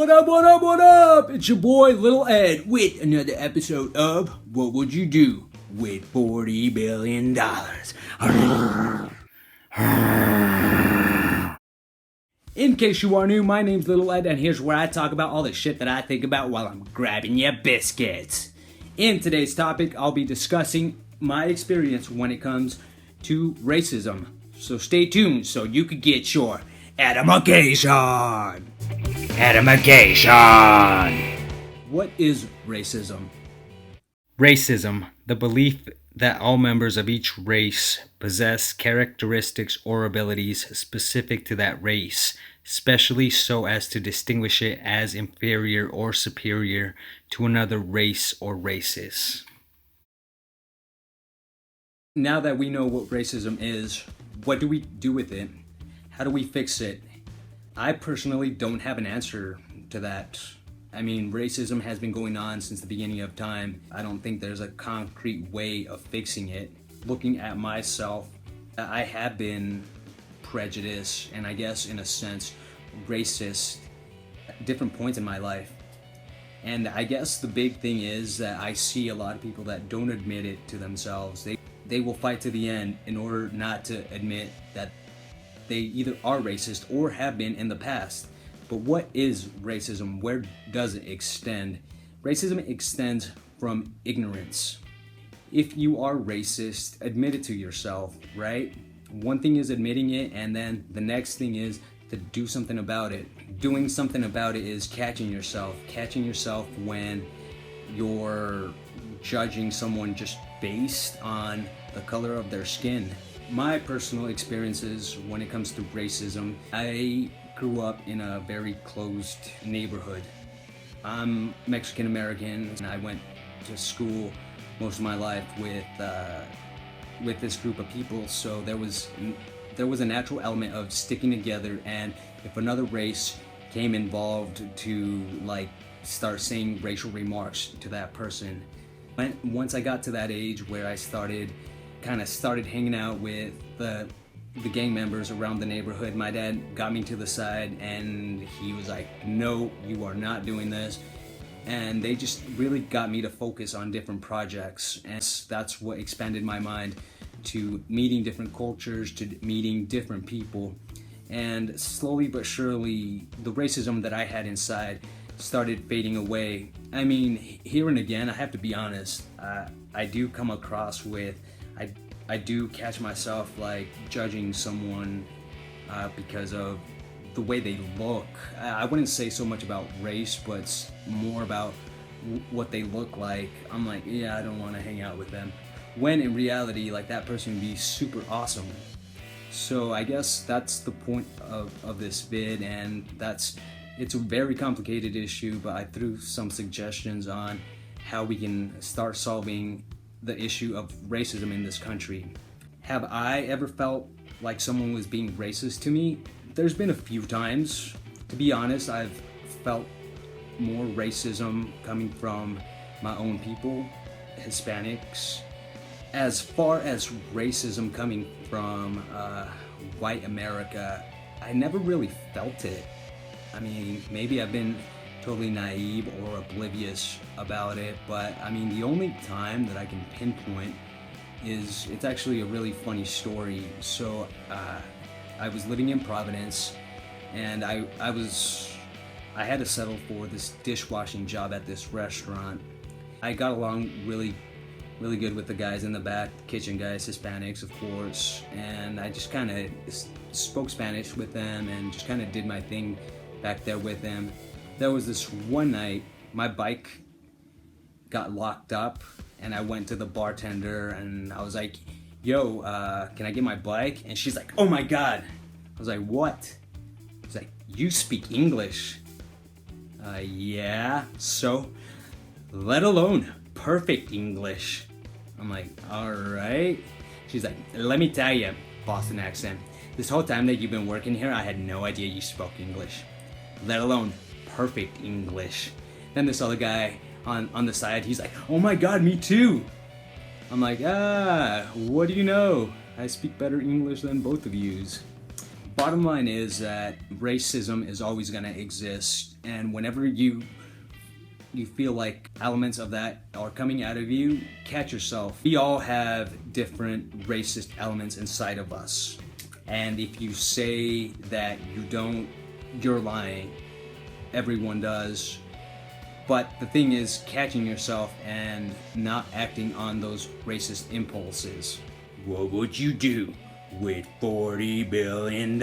What up, what up, what up? It's your boy Little Ed with another episode of What Would You Do with $40 Billion? In case you are new, my name's Little Ed, and here's where I talk about all the shit that I think about while I'm grabbing your biscuits. In today's topic, I'll be discussing my experience when it comes to racism. So stay tuned so you can get your edification. What is racism? Racism, the belief that all members of each race possess characteristics or abilities specific to that race, especially so as to distinguish it as inferior or superior to another race or races. Now that we know what racism is, what do we do with it? How do we fix it? I personally don't have an answer to that. I mean, racism has been going on since the beginning of time. I don't think there's a concrete way of fixing it. Looking at myself, I have been prejudiced and I guess in a sense racist at different points in my life. And I guess the big thing is that I see a lot of people that don't admit it to themselves. They will fight to the end in order not to admit that they either are racist or have been in the past. But what is racism? Where does it extend? Racism extends from ignorance. If you are racist, admit it to yourself, right? One thing is admitting it, and then the next thing is to do something about it. Doing something about it is catching yourself when you're judging someone just based on the color of their skin. My personal experiences when it comes to racism, I grew up in a very closed neighborhood. I'm Mexican American and I went to school most of my life with this group of people, so there was a natural element of sticking together, and if another race came involved to like start saying racial remarks to that person. Once I got to that age where I started hanging out with the gang members around the neighborhood, my dad got me to the side and he was like, no, you are not doing this. And they just really got me to focus on different projects, and that's what expanded my mind to meeting different cultures, to meeting different people. And slowly but surely, the racism that I had inside started fading away. I mean, here and again, I have to be honest, I do come across with, I do catch myself like judging someone because of the way they look. I wouldn't say so much about race, but more about what they look like. I'm like, yeah, I don't want to hang out with them. When in reality, like that person would be super awesome. So I guess that's the point of this vid, and it's a very complicated issue, but I threw some suggestions on how we can start solving the issue of racism in this country. Have I ever felt like someone was being racist to me? There's been a few times. To be honest, I've felt more racism coming from my own people, Hispanics. As far as racism coming from white America, I never really felt it. I mean, maybe I've been totally naive or oblivious about it, but I mean, the only time that I can pinpoint is, it's actually a really funny story. So I was living in Providence, and I had to settle for this dishwashing job at this restaurant. I got along really good with the guys in the back, the kitchen guys, Hispanics of course, and I just kind of spoke Spanish with them and just kind of did my thing back there with them. There was this one night, my bike got locked up, and I went to the bartender and I was like, yo, can I get my bike? And she's like, oh my God. I was like, what? She's like, you speak English? Yeah, so, let alone perfect English. I'm like, all right. She's like, let me tell you, Boston accent, this whole time that you've been working here, I had no idea you spoke English, let alone perfect English. Then this other guy on the side, he's like, oh my God, me too. I'm like, what do you know? I speak better English than both of yous. Bottom line is that racism is always going to exist, and whenever you feel like elements of that are coming out of you, catch yourself. We all have different racist elements inside of us, and if you say that you don't, you're lying. Everyone does. But the thing is catching yourself and not acting on those racist impulses. What would you do with $40 billion?